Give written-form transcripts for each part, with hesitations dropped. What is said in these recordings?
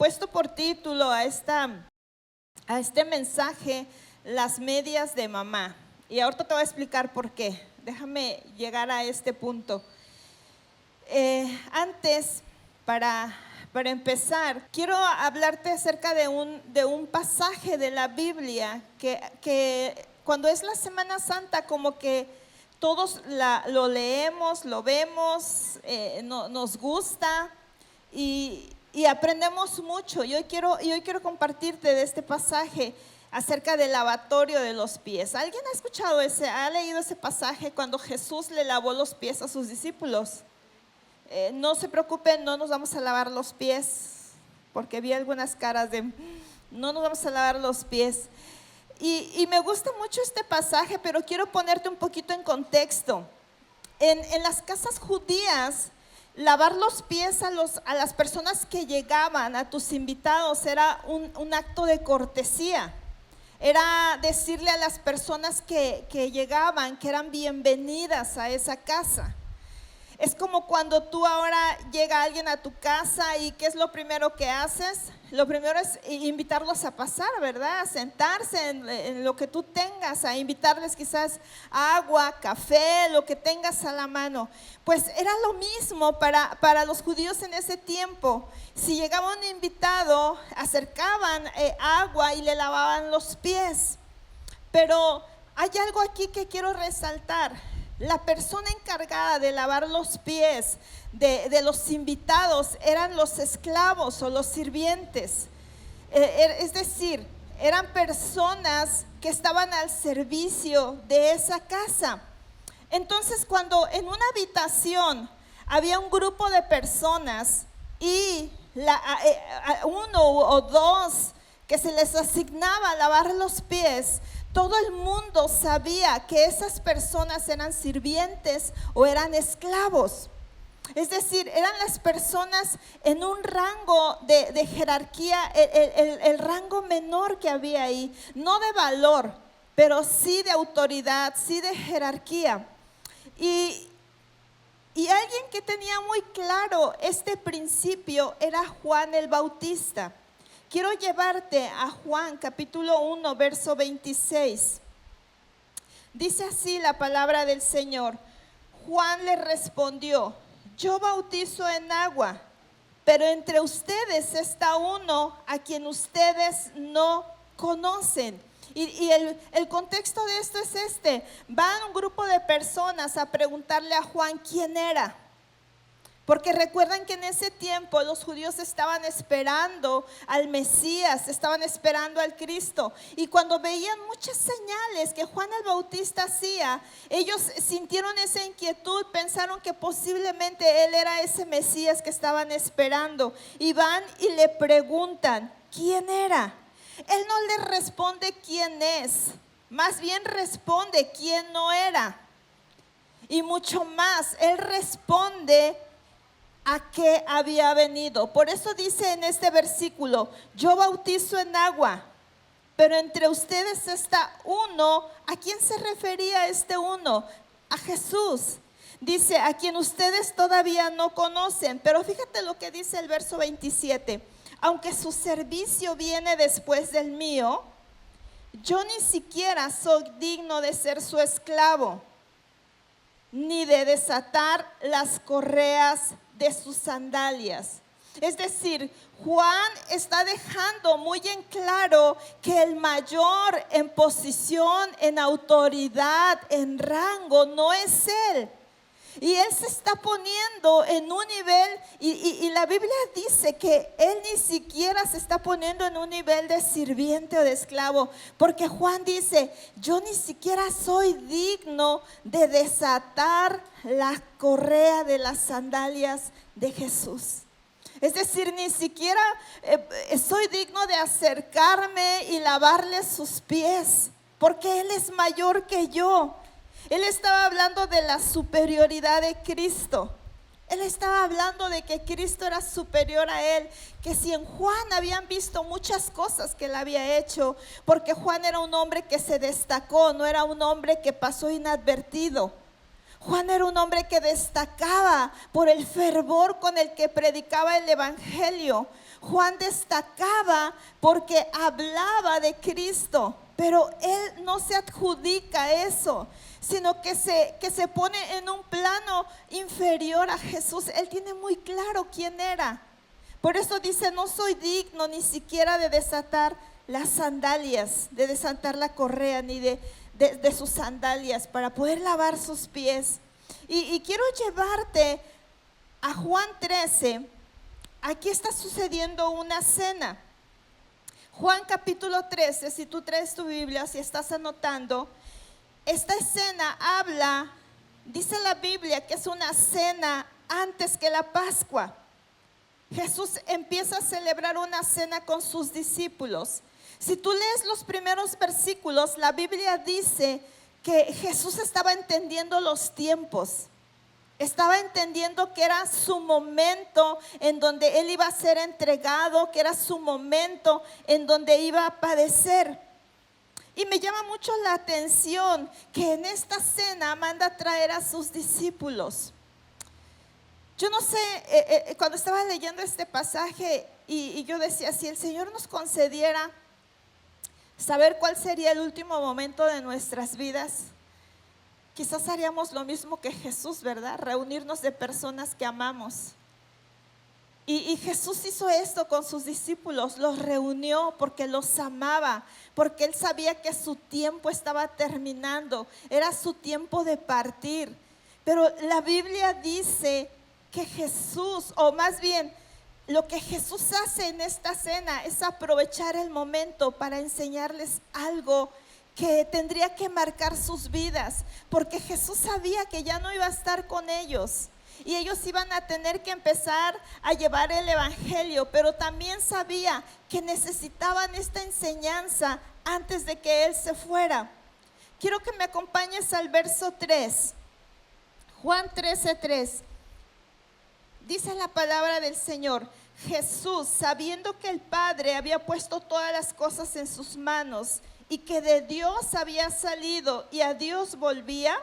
puesto por título a este mensaje, las medias de mamá. Y ahorita te voy a explicar por qué. Déjame llegar a este punto. Antes, para empezar, quiero hablarte acerca de un pasaje de la Biblia que cuando es la Semana Santa, como que todos lo leemos, lo vemos, nos gusta y aprendemos mucho. Y hoy quiero compartirte de este pasaje acerca del lavatorio de los pies. ¿Alguien ha escuchado ha leído ese pasaje cuando Jesús le lavó los pies a sus discípulos? No se preocupen, no nos vamos a lavar los pies, porque vi algunas caras de no nos vamos a lavar los pies. Y me gusta mucho este pasaje, pero quiero ponerte un poquito en contexto. En las casas judías, lavar los pies a las personas que llegaban, a tus invitados, era un acto de cortesía. Era decirle a las personas que llegaban que eran bienvenidas a esa casa. Es como cuando tú ahora llega alguien a tu casa y ¿qué es lo primero que haces? Lo primero es invitarlos a pasar, ¿verdad? A sentarse en lo que tú tengas, a invitarles quizás agua, café, lo que tengas a la mano. Pues era lo mismo para los judíos en ese tiempo. Si llegaba un invitado, acercaban agua y le lavaban los pies. Pero hay algo aquí que quiero resaltar. La persona encargada de lavar los pies de los invitados eran los esclavos o los sirvientes. Es decir, eran personas que estaban al servicio de esa casa. Entonces, cuando en una habitación había un grupo de personas y uno o dos que se les asignaba lavar los pies, todo el mundo sabía que esas personas eran sirvientes o eran esclavos. Es decir, eran las personas en un rango de jerarquía, el rango menor que había ahí, no de valor, pero sí de autoridad, sí de jerarquía. Y alguien que tenía muy claro este principio era Juan el Bautista. Quiero llevarte a Juan capítulo 1, verso 26. Dice así la palabra del Señor. Juan le respondió: yo bautizo en agua, pero entre ustedes está uno a quien ustedes no conocen. Y el contexto de esto es este. Van un grupo de personas a preguntarle a Juan quién era. Porque recuerdan que en ese tiempo los judíos estaban esperando al Mesías, estaban esperando al Cristo. Y cuando veían muchas señales que Juan el Bautista hacía, ellos sintieron esa inquietud, pensaron que posiblemente él era ese Mesías que estaban esperando. Y van y le preguntan, ¿quién era? Él no le responde quién es, más bien responde quién no era. Y mucho más, él responde a qué había venido. Por eso dice en este versículo: yo bautizo en agua, pero entre ustedes está uno. ¿A quién se refería este uno? A Jesús. Dice, a quien ustedes todavía no conocen. Pero fíjate lo que dice el verso 27. Aunque su servicio viene después del mío, yo ni siquiera soy digno de ser su esclavo, ni de desatar las correas de sus sandalias. Es decir, Juan está dejando muy en claro que el mayor en posición, en autoridad, en rango, no es él. Y él se está poniendo en un nivel, y la Biblia dice que él ni siquiera se está poniendo en un nivel de sirviente o de esclavo, porque Juan dice, yo ni siquiera soy digno de desatar la correa de las sandalias de Jesús. Es decir, ni siquiera soy digno de acercarme y lavarle sus pies, porque él es mayor que yo. Él estaba hablando de la superioridad de Cristo. Él estaba hablando de que Cristo era superior a él, que si en Juan habían visto muchas cosas que él había hecho, porque Juan era un hombre que se destacó, no era un hombre que pasó inadvertido. Juan era un hombre que destacaba por el fervor con el que predicaba el evangelio. Juan destacaba porque hablaba de Cristo, pero él no se adjudica eso, sino que se pone en un plano inferior a Jesús. Él tiene muy claro quién era. Por eso dice: no soy digno ni siquiera de desatar las sandalias, de desatar la correa, ni de sus sandalias para poder lavar sus pies. Y quiero llevarte a Juan 13. Aquí está sucediendo una cena. Juan capítulo 13, si tú traes tu Biblia, si estás anotando, esta escena habla, dice la Biblia, que es una cena antes que la Pascua. Jesús empieza a celebrar una cena con sus discípulos. Si tú lees los primeros versículos, la Biblia dice que Jesús estaba entendiendo los tiempos. Estaba entendiendo que era su momento en donde él iba a ser entregado, que era su momento en donde iba a padecer. Y me llama mucho la atención que en esta cena manda a traer a sus discípulos. Yo no sé, cuando estaba leyendo este pasaje y yo decía, si el Señor nos concediera saber cuál sería el último momento de nuestras vidas, quizás haríamos lo mismo que Jesús, ¿verdad? Reunirnos de personas que amamos. Y Jesús hizo esto con sus discípulos, los reunió porque los amaba, porque él sabía que su tiempo estaba terminando, era su tiempo de partir. Pero la Biblia dice que Jesús, o más bien, lo que Jesús hace en esta cena es aprovechar el momento para enseñarles algo que tendría que marcar sus vidas, porque Jesús sabía que ya no iba a estar con ellos y ellos iban a tener que empezar a llevar el evangelio, pero también sabía que necesitaban esta enseñanza antes de que él se fuera. Quiero que me acompañes al verso 3, Juan 13:3. Dice la palabra del Señor: Jesús, sabiendo que el Padre había puesto todas las cosas en sus manos y que de Dios había salido y a Dios volvía,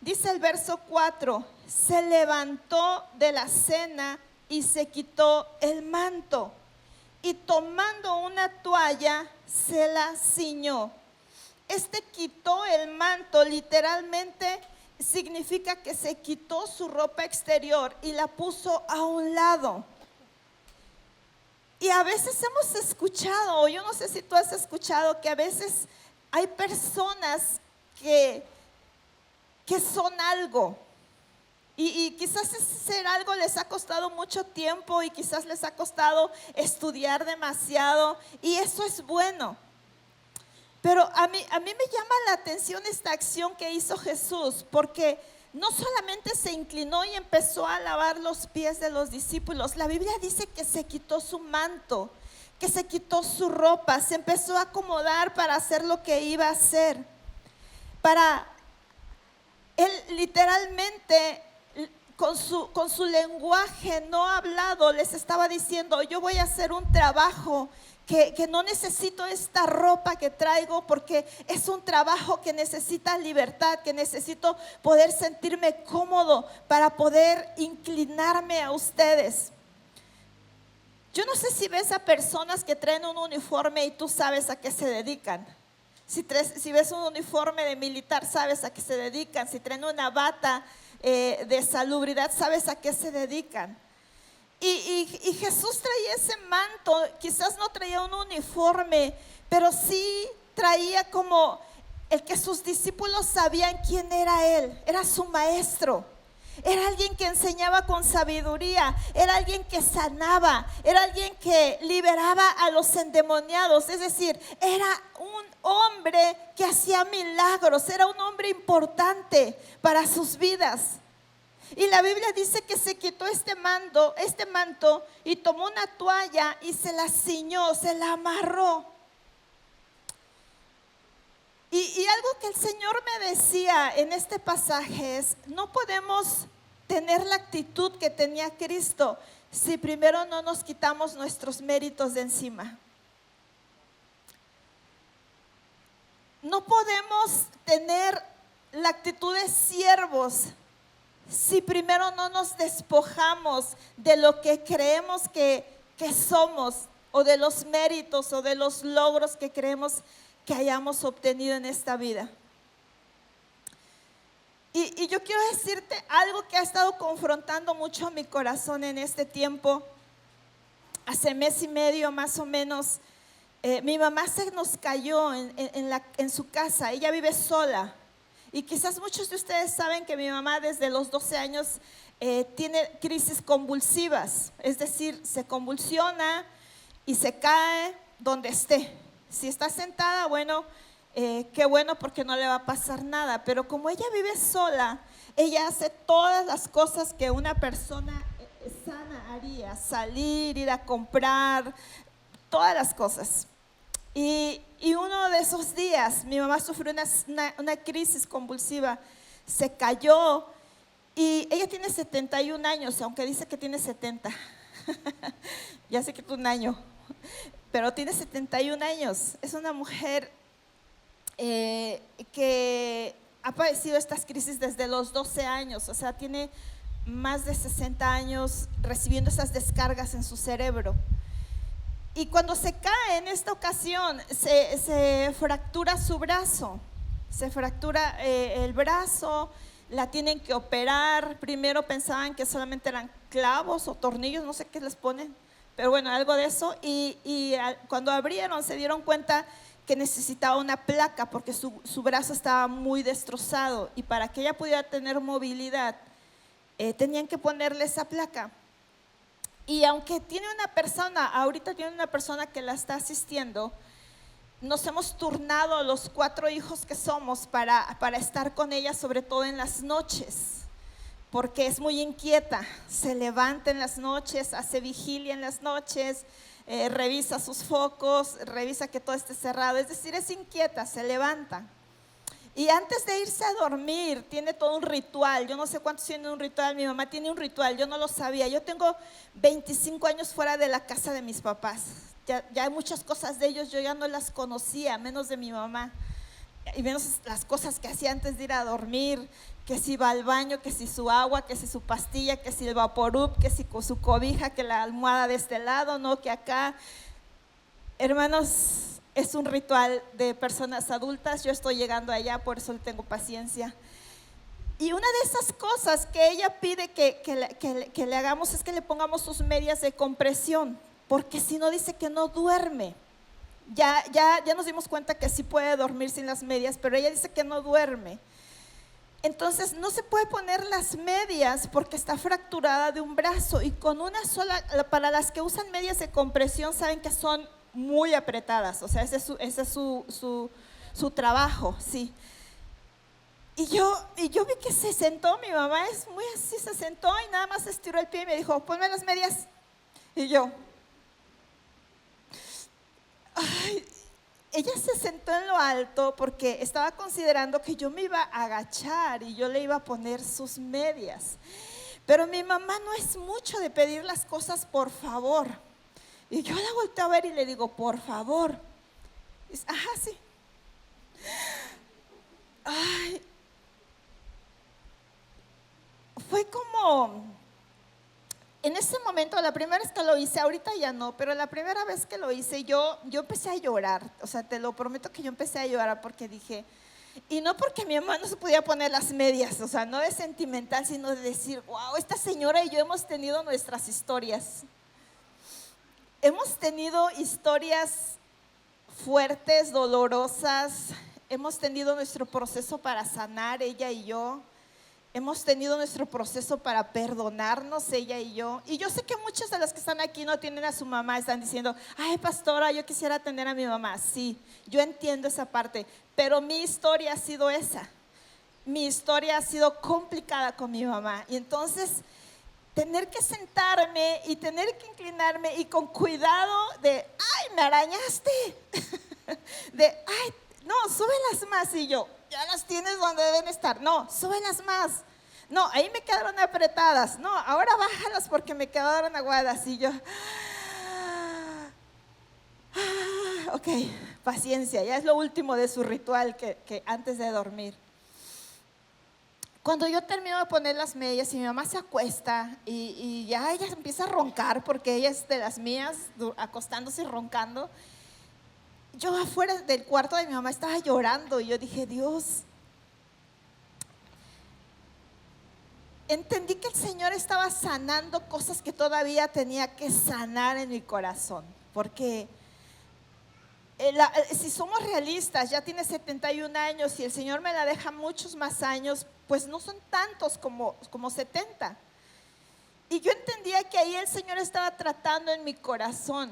dice el verso 4, se levantó de la cena y se quitó el manto y tomando una toalla se la ciñó. Este quitó el manto literalmente significa que se quitó su ropa exterior y la puso a un lado. Y a veces hemos escuchado, o yo no sé si tú has escuchado, que a veces hay personas que son algo. Y quizás ese ser algo les ha costado mucho tiempo y quizás les ha costado estudiar demasiado. Y eso es bueno. Pero a mí me llama la atención esta acción que hizo Jesús, porque no solamente se inclinó y empezó a lavar los pies de los discípulos. La Biblia dice que se quitó su manto, que se quitó su ropa, se empezó a acomodar para hacer lo que iba a hacer. Él literalmente con su lenguaje no hablado les estaba diciendo: yo voy a hacer un trabajo que no necesito esta ropa que traigo, porque es un trabajo que necesita libertad, que necesito poder sentirme cómodo para poder inclinarme a ustedes. Yo no sé si ves a personas que traen un uniforme y tú sabes a qué se dedican. Si ves un uniforme de militar, sabes a qué se dedican. Si traen una bata de salubridad, sabes a qué se dedican. Y Jesús traía ese manto, quizás no traía un uniforme, pero sí traía como el que sus discípulos sabían quién era él. Era su maestro, era alguien que enseñaba con sabiduría, era alguien que sanaba, era alguien que liberaba a los endemoniados. Es decir, era un hombre que hacía milagros, era un hombre importante para sus vidas. Y la Biblia dice que se quitó este manto y tomó una toalla y se la ciñó, se la amarró. Y algo que el Señor me decía en este pasaje es: no podemos tener la actitud que tenía Cristo si primero no nos quitamos nuestros méritos de encima. No podemos tener la actitud de siervos si primero no nos despojamos de lo que creemos que somos, o de los méritos o de los logros que creemos que hayamos obtenido en esta vida? Y yo quiero decirte algo que ha estado confrontando mucho mi corazón en este tiempo. Hace mes y medio más o menos, mi mamá se nos cayó en su casa. Ella vive sola. Y quizás muchos de ustedes saben que mi mamá desde los 12 años tiene crisis convulsivas. Es decir, se convulsiona y se cae donde esté. Si está sentada, bueno, qué bueno, porque no le va a pasar nada. Pero como ella vive sola, ella hace todas las cosas que una persona sana haría: salir, ir a comprar, todas las cosas. Y uno de esos días mi mamá sufrió una crisis convulsiva, se cayó, y ella tiene 71 años, aunque dice que tiene 70. Ya sé que es un año, pero tiene 71 años. Es una mujer que ha padecido estas crisis desde los 12 años, o sea, tiene más de 60 años recibiendo esas descargas en su cerebro. Y cuando se cae en esta ocasión, se fractura su brazo, se fractura el brazo, la tienen que operar. Primero pensaban que solamente eran clavos o tornillos, no sé qué les ponen, pero bueno, algo de eso. Y cuando abrieron se dieron cuenta que necesitaba una placa porque su brazo estaba muy destrozado, y para que ella pudiera tener movilidad tenían que ponerle esa placa. Y aunque ahorita tiene una persona que la está asistiendo, nos hemos turnado los 4 hijos que somos para estar con ella, sobre todo en las noches, porque es muy inquieta. Se levanta en las noches, hace vigilia en las noches, revisa sus focos, revisa que todo esté cerrado. Es decir, es inquieta, se levanta. Y antes de irse a dormir, tiene todo un ritual. Yo no sé cuántos tienen un ritual. Mi mamá tiene un ritual, yo no lo sabía. Yo tengo 25 años fuera de la casa de mis papás. Ya muchas cosas de ellos yo ya no las conocía, menos de mi mamá. Y menos las cosas que hacía antes de ir a dormir, que si va al baño, que si su agua, que si su pastilla, que si el Vaporub, que si con su cobija, que la almohada de este lado, no, que acá. Hermanos, es un ritual de personas adultas. Yo estoy llegando allá, por eso le tengo paciencia. Y una de esas cosas que ella pide que le hagamos es que le pongamos sus medias de compresión, porque si no, dice que no duerme. Ya nos dimos cuenta que sí puede dormir sin las medias, pero ella dice que no duerme. Entonces no se puede poner las medias porque está fracturada de un brazo, y con una sola, para las que usan medias de compresión saben que son muy apretadas, o sea, ese es su trabajo, sí. Y yo vi que se sentó, mi mamá es muy así, se sentó y nada más estiró el pie y me dijo: ponme las medias. Y yo, ay, ella se sentó en lo alto porque estaba considerando que yo me iba a agachar y yo le iba a poner sus medias. Pero mi mamá no es mucho de pedir las cosas por favor. Y yo la volteo a ver y le digo: por favor. Y dice: ajá, sí. Ay, fue como, en ese momento, la primera vez que lo hice, ahorita ya no, pero la primera vez que lo hice yo empecé a llorar. O sea, te lo prometo que yo empecé a llorar porque dije, y no porque mi mamá no se podía poner las medias, o sea, no de sentimental, sino de decir: wow, esta señora y yo hemos tenido nuestras historias. Hemos tenido historias fuertes, dolorosas. Hemos tenido nuestro proceso para sanar, ella y yo. Hemos tenido nuestro proceso para perdonarnos, ella y yo. Y yo sé que muchas de las que están aquí no tienen a su mamá, están diciendo: ay, pastora, yo quisiera tener a mi mamá. Sí, yo entiendo esa parte, pero mi historia ha sido esa. Mi historia ha sido complicada con mi mamá. Y entonces tener que sentarme y tener que inclinarme y con cuidado de: ay, me arañaste. De: ay, no, súbelas más. Y yo: ya las tienes donde deben estar. No, súbelas más. No, ahí me quedaron apretadas. No, ahora bájalas porque me quedaron aguadas. Y yo, ok, paciencia. Ya es lo último de su ritual que antes de dormir. Cuando yo termino de poner las medias y mi mamá se acuesta y ya ella empieza a roncar, porque ella es de las mías, acostándose y roncando, yo afuera del cuarto de mi mamá estaba llorando y yo dije, Dios, entendí que el Señor estaba sanando cosas que todavía tenía que sanar en mi corazón, porque si somos realistas, ya tiene 71 años y el Señor me la deja muchos más años, pues no son tantos como 70. Y yo entendía que ahí el Señor estaba tratando en mi corazón.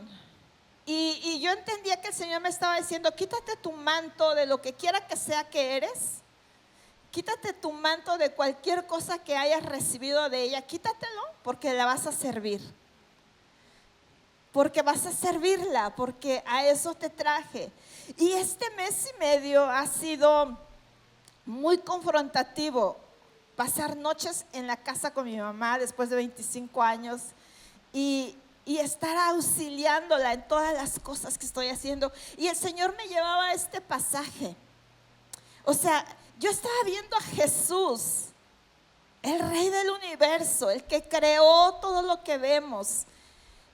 Y yo entendía que el Señor me estaba diciendo, quítate tu manto de lo que quiera que sea que eres. Quítate tu manto de cualquier cosa que hayas recibido de ella. Quítatelo porque la vas a servir. Porque vas a servirla, porque a eso te traje. Y este mes y medio ha sido muy confrontativo. Pasar noches en la casa con mi mamá después de 25 años y estar auxiliándola en todas las cosas que estoy haciendo. Y el Señor me llevaba a este pasaje. O sea, yo estaba viendo a Jesús, el Rey del universo, el que creó todo lo que vemos.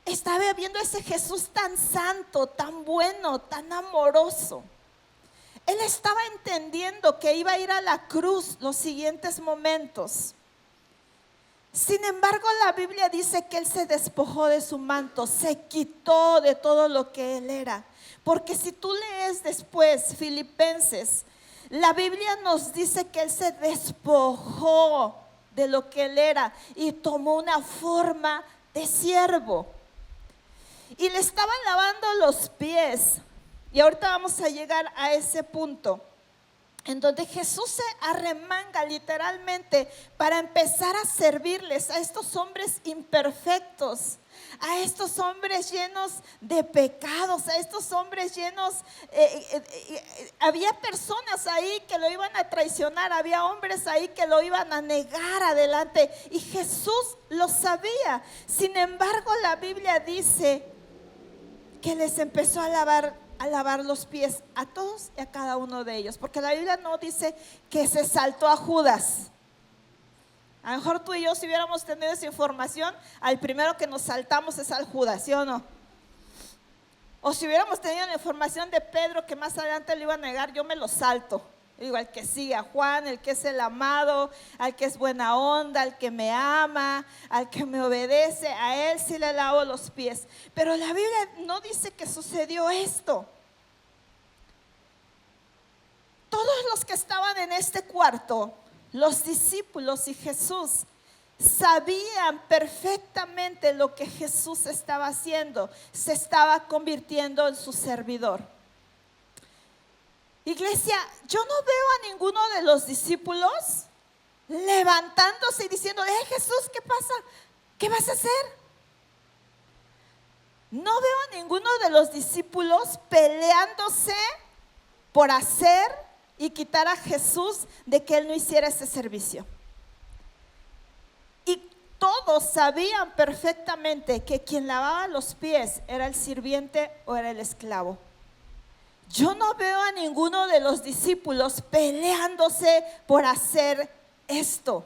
Estaba viendo a ese Jesús tan santo, tan bueno, tan amoroso. Él estaba entendiendo que iba a ir a la cruz los siguientes momentos. Sin embargo, la Biblia dice que Él se despojó de su manto, se quitó de todo lo que Él era. Porque si tú lees después Filipenses, la Biblia nos dice que Él se despojó de lo que Él era y tomó una forma de siervo. Y le estaban lavando los pies. Y ahorita vamos a llegar a ese punto en donde Jesús se arremanga literalmente para empezar a servirles a estos hombres imperfectos, a estos hombres llenos de pecados, a estos hombres llenos, había personas ahí que lo iban a traicionar, había hombres ahí que lo iban a negar adelante y Jesús lo sabía. Sin embargo, la Biblia dice que les empezó a lavar los pies a todos y a cada uno de ellos, porque la Biblia no dice que se saltó a Judas. A lo mejor tú y yo, si hubiéramos tenido esa información, al primero que nos saltamos es al Judas, ¿sí o no? O si hubiéramos tenido la información de Pedro, que más adelante lo iba a negar, yo me lo salto. Digo, al que sigue a Juan, el que es el amado, al que es buena onda, al que me ama, al que me obedece, a él sí le lavo los pies. Pero la Biblia no dice que sucedió esto. Todos los que estaban en este cuarto, los discípulos y Jesús, sabían perfectamente lo que Jesús estaba haciendo. Se estaba convirtiendo en su servidor. Iglesia, yo no veo a ninguno de los discípulos levantándose y diciendo, Jesús, ¿qué pasa? ¿Qué vas a hacer? No veo a ninguno de los discípulos peleándose por hacer y quitar a Jesús de que Él no hiciera ese servicio. Y todos sabían perfectamente que quien lavaba los pies era el sirviente o era el esclavo. Yo no veo a ninguno de los discípulos peleándose por hacer esto.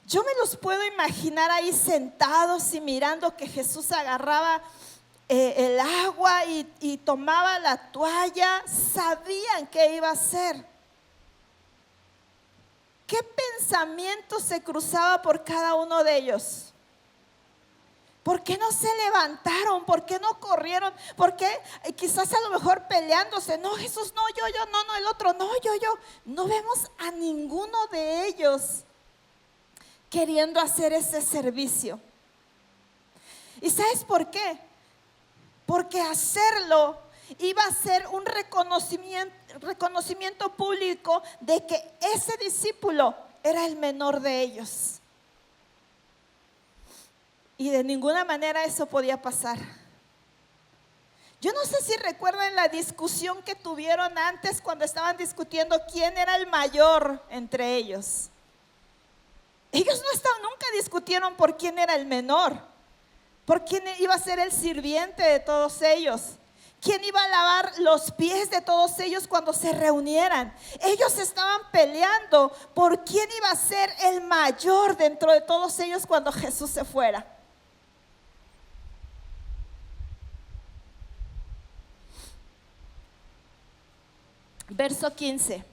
Yo me los puedo imaginar ahí sentados y mirando que Jesús agarraba el agua y tomaba la toalla. Sabían qué iba a hacer. ¿Qué pensamiento se cruzaba por cada uno de ellos? ¿Por qué no se levantaron? ¿Por qué no corrieron? ¿Por qué quizás a lo mejor peleándose? No, Jesús, no, yo, no, el otro, no, yo. No vemos a ninguno de ellos queriendo hacer ese servicio. ¿Y sabes por qué? Porque hacerlo iba a ser un reconocimiento público de que ese discípulo era el menor de ellos. Y de ninguna manera eso podía pasar. Yo no sé si recuerdan la discusión que tuvieron antes cuando estaban discutiendo quién era el mayor entre ellos. Ellos nunca discutieron por quién era el menor, por quién iba a ser el sirviente de todos ellos. ¿Quién iba a lavar los pies de todos ellos cuando se reunieran? Ellos estaban peleando por quién iba a ser el mayor dentro de todos ellos cuando Jesús se fuera. Verso 15.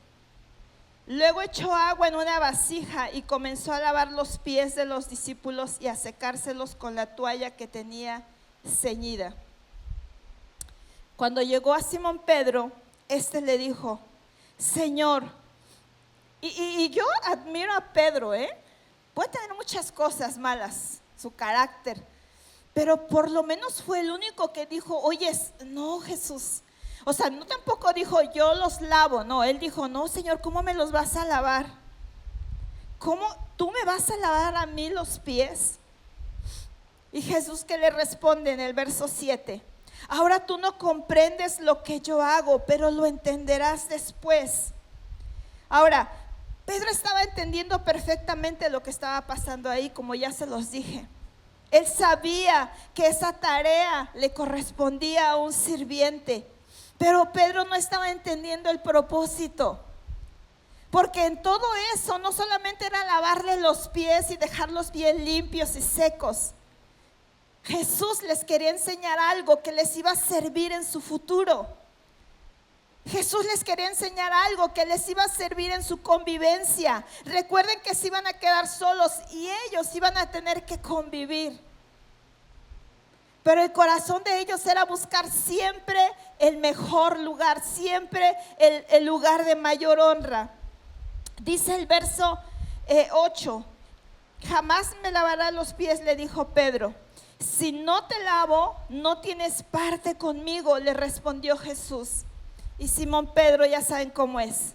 Luego echó agua en una vasija y comenzó a lavar los pies de los discípulos y a secárselos con la toalla que tenía ceñida. Cuando llegó a Simón Pedro, este le dijo: Señor, y yo admiro a Pedro, puede tener muchas cosas malas, su carácter, pero por lo menos fue el único que dijo: oye, no, Jesús. O sea, no tampoco dijo: yo los lavo. No, él dijo: no, Señor, ¿cómo me los vas a lavar? ¿Cómo tú me vas a lavar a mí los pies? Y Jesús, que le responde en el verso 7: ahora tú no comprendes lo que yo hago, pero lo entenderás después. Ahora, Pedro estaba entendiendo perfectamente lo que estaba pasando ahí, como ya se los dije. Él sabía que esa tarea le correspondía a un sirviente, pero Pedro no estaba entendiendo el propósito. Porque en todo eso no solamente era lavarle los pies y dejarlos bien limpios y secos. Jesús les quería enseñar algo que les iba a servir en su futuro. Jesús les quería enseñar algo que les iba a servir en su convivencia. Recuerden que se iban a quedar solos y ellos iban a tener que convivir. Pero el corazón de ellos era buscar siempre el mejor lugar, siempre el lugar de mayor honra. Dice el verso 8: jamás me lavarás los pies, le dijo Pedro. Si no te lavo, no tienes parte conmigo, le respondió Jesús. Y Simón Pedro, ya saben cómo es,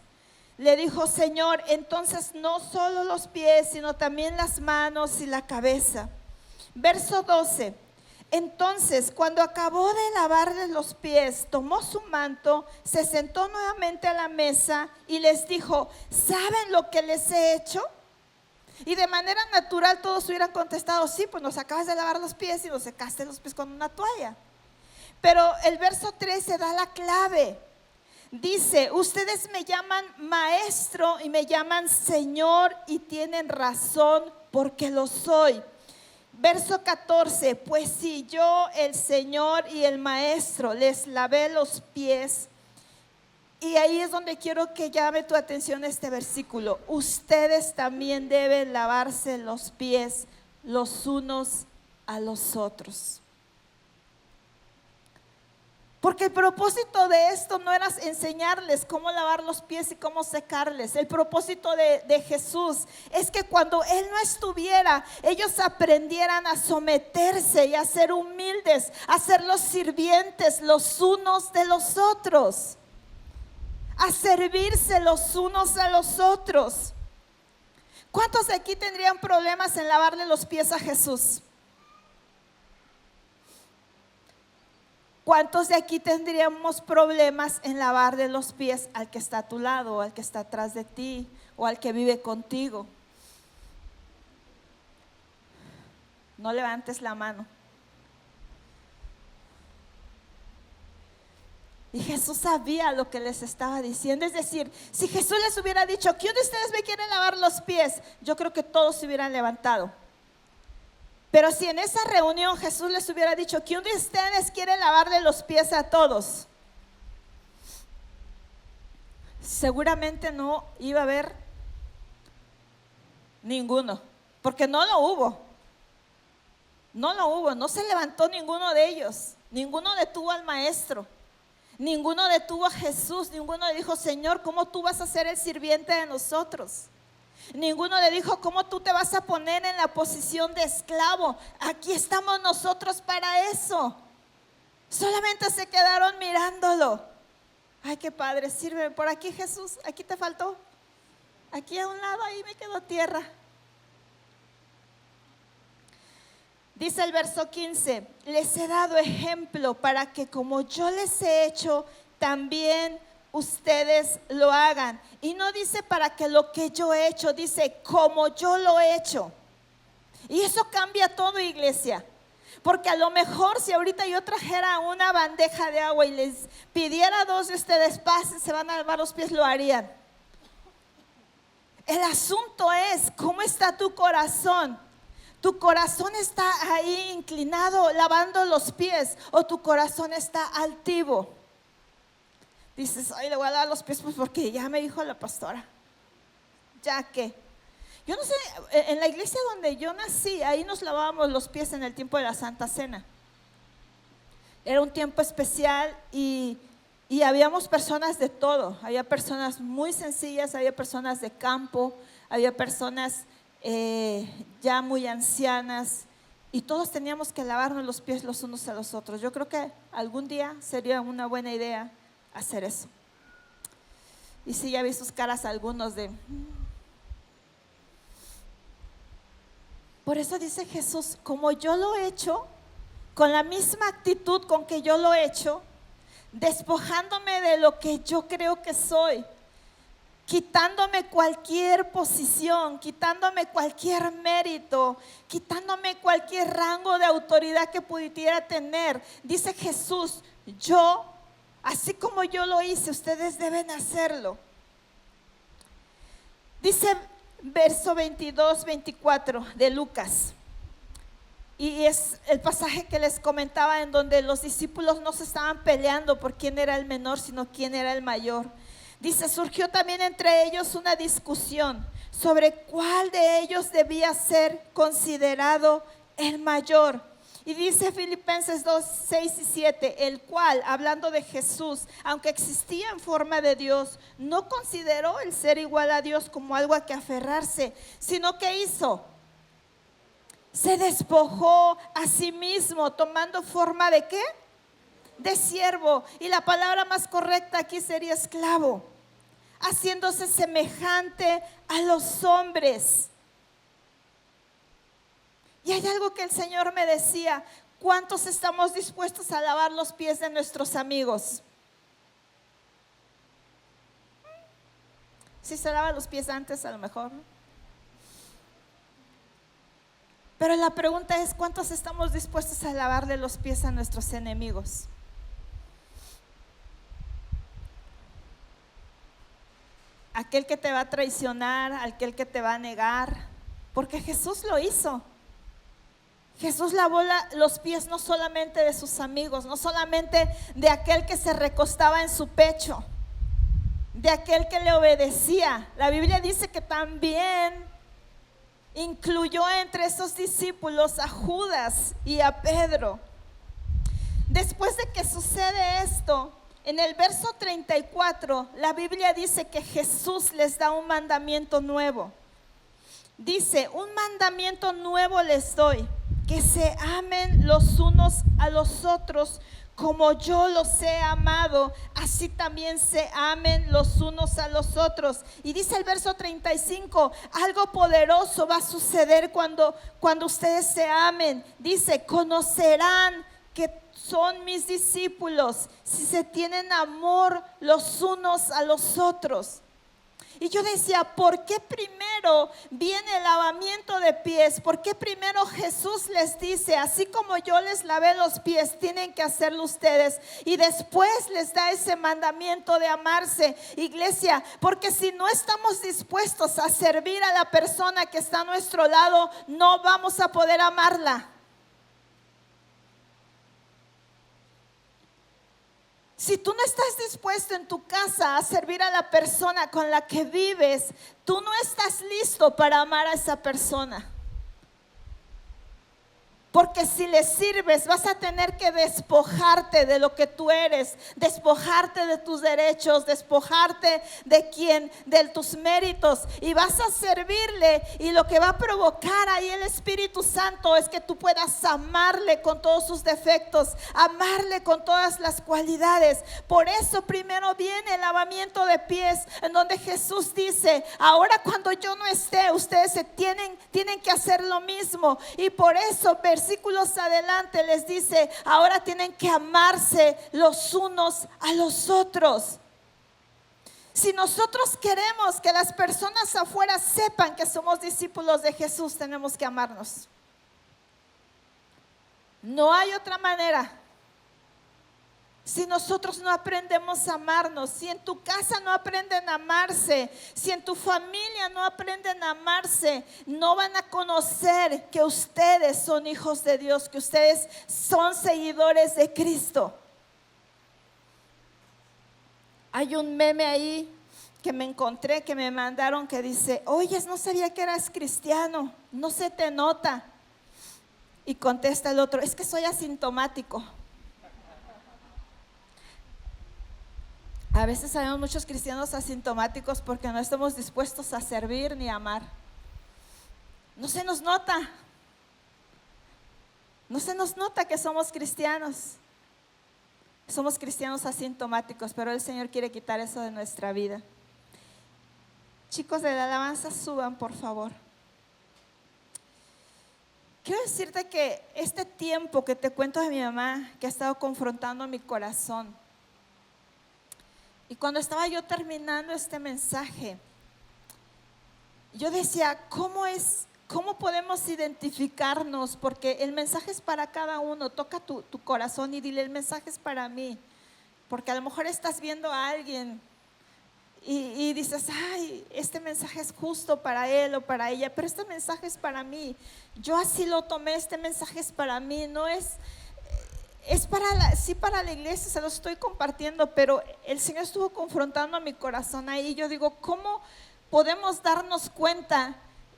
le dijo: Señor, entonces no solo los pies, sino también las manos y la cabeza. Verso 12: entonces, cuando acabó de lavarles los pies, tomó su manto, se sentó nuevamente a la mesa y les dijo: ¿saben lo que les he hecho? Y de manera natural todos hubieran contestado: sí, pues nos acabas de lavar los pies y nos secaste los pies con una toalla. Pero el verso 13 da la clave. Dice: ustedes me llaman maestro y me llaman Señor, y tienen razón porque lo soy. Verso 14: pues si yo, el Señor y el Maestro, les lavé los pies. Y ahí es donde quiero que llame tu atención este versículo. Ustedes también deben lavarse los pies los unos a los otros. Porque el propósito de esto no era enseñarles cómo lavar los pies y cómo secarles. El propósito de Jesús es que cuando Él no estuviera, ellos aprendieran a someterse y a ser humildes, a ser los sirvientes los unos de los otros, a servirse los unos a los otros. ¿Cuántos de aquí tendrían problemas en lavarle los pies a Jesús? ¿Cuántos de aquí tendríamos problemas en lavarle los pies al que está a tu lado, o al que está atrás de ti, o al que vive contigo? No levantes la mano. Y Jesús sabía lo que les estaba diciendo. Es decir, si Jesús les hubiera dicho: ¿quién de ustedes me quiere lavar los pies?, yo creo que todos se hubieran levantado. Pero si en esa reunión Jesús les hubiera dicho: ¿quién de ustedes quiere lavarle los pies a todos?, seguramente no iba a haber ninguno, porque no lo hubo. No se levantó ninguno de ellos. Ninguno detuvo al Maestro. Ninguno detuvo a Jesús. Ninguno le dijo: Señor, ¿cómo tú vas a ser el sirviente de nosotros? Ninguno le dijo: ¿cómo tú te vas a poner en la posición de esclavo? Aquí estamos nosotros para eso. Solamente se quedaron mirándolo. Ay, qué padre, sírveme por aquí, Jesús. Aquí te faltó. Aquí a un lado, ahí me quedó tierra. Dice el verso 15: les he dado ejemplo para que como yo les he hecho, también ustedes lo hagan. Y no dice para que lo que yo he hecho, dice como yo lo he hecho. Y eso cambia todo, iglesia. Porque a lo mejor si ahorita yo trajera una bandeja de agua y les pidiera a 2 de ustedes pasen, se van a lavar los pies, lo harían. El asunto es, ¿cómo está tu corazón? ¿Tu corazón está ahí inclinado lavando los pies o tu corazón está altivo? Dices, ay, le voy a lavar los pies pues porque ya me dijo la pastora. ¿Ya qué? Yo no sé, en la iglesia donde yo nací, ahí nos lavábamos los pies en el tiempo de la Santa Cena. Era un tiempo especial y habíamos personas de todo. Había personas muy sencillas, había personas de campo, había personas ya muy ancianas y todos teníamos que lavarnos los pies los unos a los otros. Yo creo que algún día sería una buena idea hacer eso. Y sí, ya vi sus caras algunos de... Por eso dice Jesús, como yo lo he hecho, con la misma actitud con que yo lo he hecho, despojándome de lo que yo creo que soy, quitándome cualquier posición, quitándome cualquier mérito, quitándome cualquier rango de autoridad que pudiera tener. Dice Jesús, yo, así como yo lo hice, ustedes deben hacerlo. Dice verso 22, 24 de Lucas. Y es el pasaje que les comentaba en donde los discípulos no se estaban peleando por quién era el menor, sino quién era el mayor. Dice, surgió también entre ellos una discusión sobre cuál de ellos debía ser considerado el mayor. Y dice Filipenses 2, 6 y 7, el cual, hablando de Jesús, aunque existía en forma de Dios, no consideró el ser igual a Dios como algo a que aferrarse, sino que hizo, se despojó a sí mismo, tomando forma de ¿qué? De siervo. Y la palabra más correcta aquí sería esclavo, haciéndose semejante a los hombres. Y hay algo que el Señor me decía, ¿cuántos estamos dispuestos a lavar los pies de nuestros amigos? Si se lava los pies antes, a lo mejor, ¿no? Pero la pregunta es, ¿cuántos estamos dispuestos a lavarle los pies a nuestros enemigos? Aquel que te va a traicionar, aquel que te va a negar, porque Jesús lo hizo. Jesús lavó los pies no solamente de sus amigos, no solamente de aquel que se recostaba en su pecho, de aquel que le obedecía. La Biblia dice que también incluyó entre esos discípulos a Judas y a Pedro. Después de que sucede esto, en el verso 34, la Biblia dice que Jesús les da un mandamiento nuevo. Dice, un mandamiento nuevo les doy, que se amen los unos a los otros como yo los he amado, así también se amen los unos a los otros. Y dice el verso 35, algo poderoso va a suceder cuando ustedes se amen. Dice, conocerán que son mis discípulos si se tienen amor los unos a los otros. Y yo decía, ¿por qué primero viene el lavamiento de pies? ¿Por qué primero Jesús les dice, así como yo les lavé los pies, tienen que hacerlo ustedes? Y después les da ese mandamiento de amarse. Iglesia, porque si no estamos dispuestos a servir a la persona que está a nuestro lado, no vamos a poder amarla. Si tú no estás dispuesto en tu casa a servir a la persona con la que vives, tú no estás listo para amar a esa persona. Porque si le sirves, vas a tener que despojarte de lo que tú eres, despojarte de tus derechos, despojarte de tus méritos, y vas a servirle. Y lo que va a provocar ahí el Espíritu Santo es que tú puedas amarle con todos sus defectos, amarle con todas las cualidades. Por eso primero viene el lavamiento de pies, en donde Jesús dice, ahora cuando yo no esté, ustedes tienen que hacer lo mismo. Y por eso versículos adelante les dice, ahora tienen que amarse los unos a los otros. Si nosotros queremos que las personas afuera sepan que somos discípulos de Jesús, tenemos que amarnos. No hay otra manera. Si nosotros no aprendemos a amarnos, si en tu casa no aprenden a amarse, si en tu familia no aprenden a amarse, no van a conocer que ustedes son hijos de Dios, que ustedes son seguidores de Cristo. Hay un meme ahí que me encontré, que me mandaron, que dice: oye, no sabía que eras cristiano, no se te nota. Y contesta el otro: es que soy asintomático. A veces hay muchos cristianos asintomáticos porque no estamos dispuestos a servir ni a amar. No se nos nota. No se nos nota que somos cristianos. Somos cristianos asintomáticos, pero el Señor quiere quitar eso de nuestra vida. Chicos de la alabanza, suban por favor. Quiero decirte que este tiempo que te cuento de mi mamá, que ha estado confrontando mi corazón, y cuando estaba yo terminando este mensaje, yo decía: ¿cómo podemos identificarnos? Porque el mensaje es para cada uno. Toca tu corazón y dile: el mensaje es para mí. Porque a lo mejor estás viendo a alguien y dices: ay, este mensaje es justo para él o para ella, pero este mensaje es para mí. Yo así lo tomé, este mensaje es para mí. No es para la iglesia, se lo estoy compartiendo, pero el Señor estuvo confrontando a mi corazón ahí. Yo digo: ¿cómo podemos darnos cuenta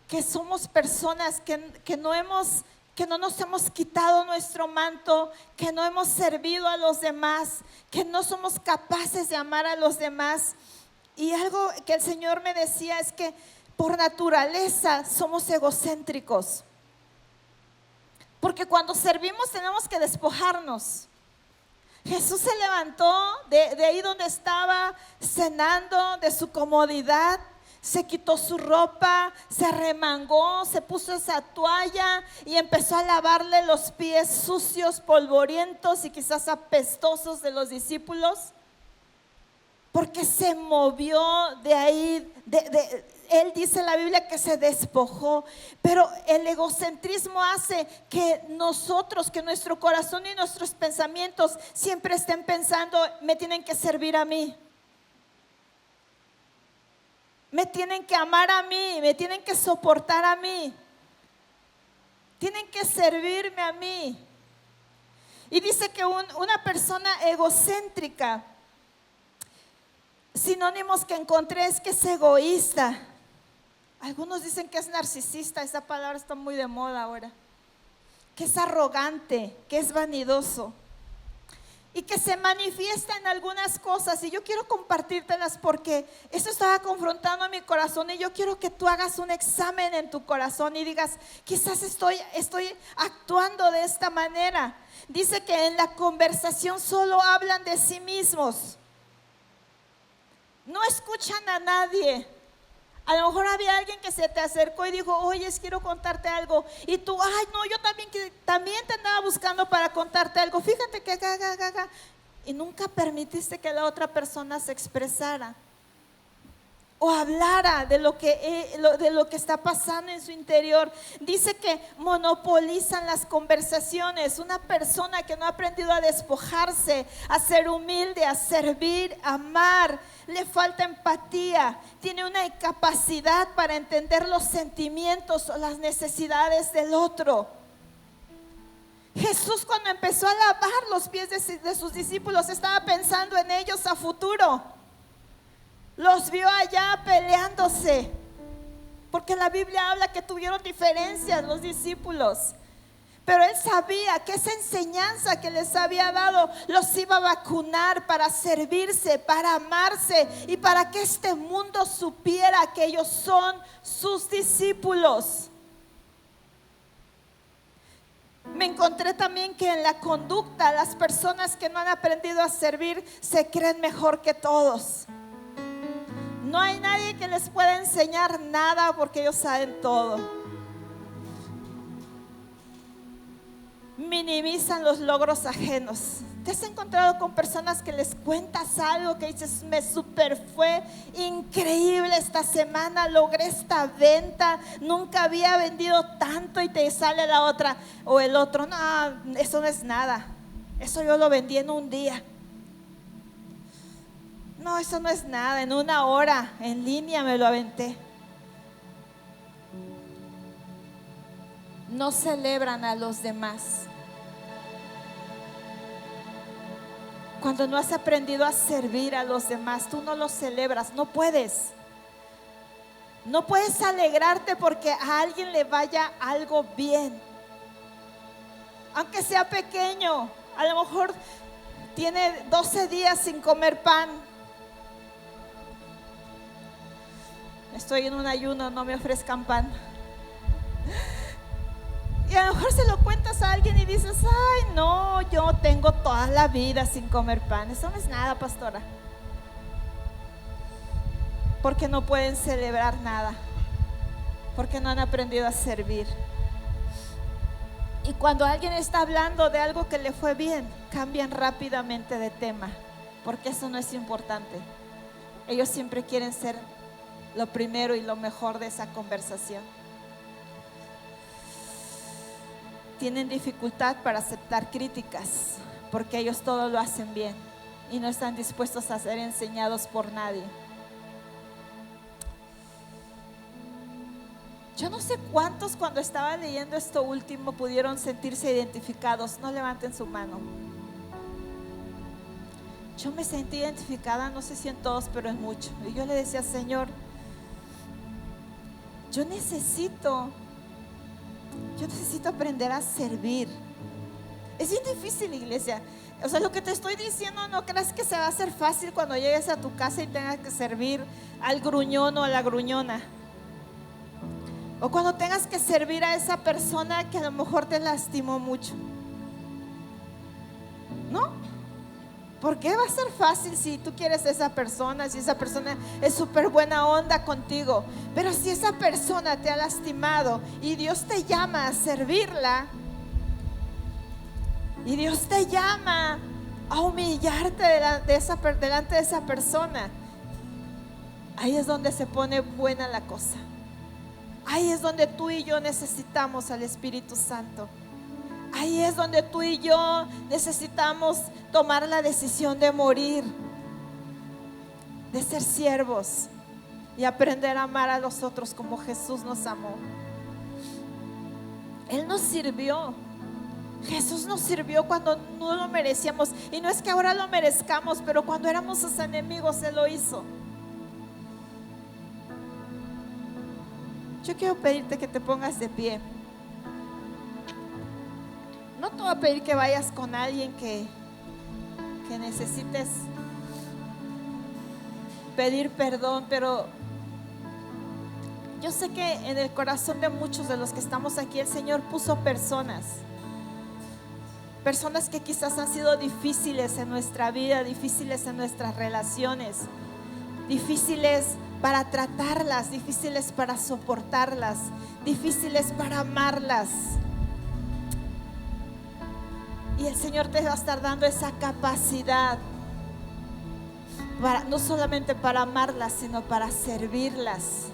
que somos personas que no nos hemos quitado nuestro manto, que no hemos servido a los demás, que no somos capaces de amar a los demás? Y algo que el Señor me decía es que por naturaleza somos egocéntricos. Porque cuando servimos tenemos que despojarnos. Jesús se levantó de ahí donde estaba cenando, de su comodidad, se quitó su ropa, se arremangó, se puso esa toalla y empezó a lavarle los pies sucios, polvorientos y quizás apestosos de los discípulos. Porque se movió de ahí, él dice en la Biblia que se despojó. Pero el egocentrismo hace que nosotros, que nuestro corazón y nuestros pensamientos siempre estén pensando: me tienen que servir a mí, me tienen que amar a mí, me tienen que soportar a mí, tienen que servirme a mí. Y dice que una persona egocéntrica, sinónimos que encontré es que es egoísta. Algunos dicen que es narcisista, esa palabra está muy de moda ahora. Que es arrogante, que es vanidoso y que se manifiesta en algunas cosas. Y yo quiero compartírtelas porque eso estaba confrontando a mi corazón, y yo quiero que tú hagas un examen en tu corazón y digas: quizás estoy actuando de esta manera. Dice que en la conversación solo hablan de sí mismos. No escuchan a nadie. A lo mejor había alguien que se te acercó y dijo: oye, quiero contarte algo. Y tú: ay, no, yo también te andaba buscando para contarte algo. Fíjate que y nunca permitiste que la otra persona se expresara o hablara de lo que está pasando en su interior. Dice que monopolizan las conversaciones. Una persona que no ha aprendido a despojarse, a ser humilde, a servir, a amar, le falta empatía, tiene una incapacidad para entender los sentimientos o las necesidades del otro. Jesús, cuando empezó a lavar los pies de sus discípulos, estaba pensando en ellos a futuro. Los vio allá peleándose, porque la Biblia habla que tuvieron diferencias los discípulos. Pero él sabía que esa enseñanza que les había dado los iba a vacunar para servirse, para amarse y para que este mundo supiera que ellos son sus discípulos. Me encontré también que en la conducta, las personas que no han aprendido a servir se creen mejor que todos. No hay nadie que les pueda enseñar nada porque ellos saben todo. Minimizan los logros ajenos. ¿Te has encontrado con personas que les cuentas algo que dices, me super fue increíble esta semana, logré esta venta, nunca había vendido tanto, y te sale la otra o el otro, no, eso no es nada, eso yo lo vendí en un día. No, eso no es nada, en una hora en línea me lo aventé. No celebran a los demás. Cuando no has aprendido a servir a los demás, tú no los celebras, no puedes. No puedes alegrarte porque a alguien le vaya algo bien. Aunque sea pequeño, a lo mejor tiene 12 días sin comer pan. Estoy en un ayuno, no me ofrezcan pan. Y a lo mejor se lo cuentas a alguien y dices, ay no, yo tengo toda la vida sin comer pan. Eso no es nada, pastora. Porque no pueden celebrar nada, porque no han aprendido a servir. Y cuando alguien está hablando de algo que le fue bien, cambian rápidamente de tema, porque eso no es importante. Ellos siempre quieren ser lo primero y lo mejor de esa conversación. Tienen dificultad para aceptar críticas porque ellos todo lo hacen bien y no están dispuestos a ser enseñados por nadie. Yo no sé cuántos, cuando estaba leyendo esto último, pudieron sentirse identificados. No levanten su mano. Yo me sentí identificada, no sé si en todos, pero en muchos. Y yo le decía, Señor, yo necesito aprender a servir. Es bien difícil, iglesia. O sea, lo que te estoy diciendo, no creas que se va a hacer fácil cuando llegues a tu casa y tengas que servir al gruñón o a la gruñona. O cuando tengas que servir a esa persona que a lo mejor te lastimó mucho. ¿No? ¿Por qué va a ser fácil si tú quieres a esa persona, si esa persona es súper buena onda contigo? Pero si esa persona te ha lastimado y Dios te llama a servirla, y Dios te llama a humillarte delante de esa persona, ahí es donde se pone buena la cosa. Ahí es donde tú y yo necesitamos al Espíritu Santo. Ahí es donde tú y yo necesitamos tomar la decisión de morir, de ser siervos y aprender a amar a los otros como Jesús nos amó. Él nos sirvió. Jesús nos sirvió cuando no lo merecíamos. Y no es que ahora lo merezcamos, pero cuando éramos sus enemigos, Él lo hizo. Yo quiero pedirte que te pongas de pie. No te voy a pedir que vayas con alguien que necesites pedir perdón, pero yo sé que en el corazón de muchos de los que estamos aquí, el Señor puso personas que quizás han sido difíciles en nuestra vida, difíciles en nuestras relaciones, difíciles para tratarlas, difíciles para soportarlas, difíciles para amarlas. Y el Señor te va a estar dando esa capacidad no solamente para amarlas, sino para servirlas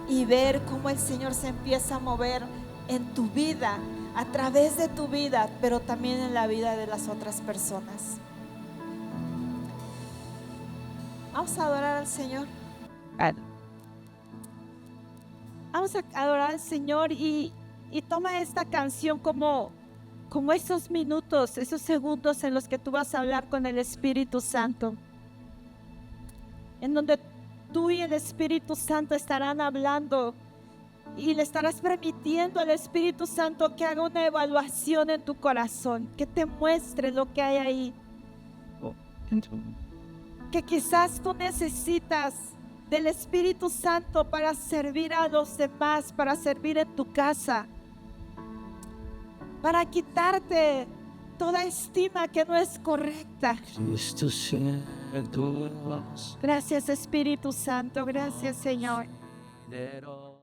y ver cómo el Señor se empieza a mover en tu vida, a través de tu vida, pero también en la vida de las otras personas. Vamos a adorar al Señor. Vamos a adorar al Señor y toma esta canción como esos minutos, esos segundos en los que tú vas a hablar con el Espíritu Santo, en donde tú y el Espíritu Santo estarán hablando y le estarás permitiendo al Espíritu Santo que haga una evaluación en tu corazón, que te muestre lo que hay ahí, que quizás tú necesitas del Espíritu Santo para servir a los demás, para servir en tu casa, para quitarte toda estima que no es correcta. Gracias, Espíritu Santo. Gracias, Señor.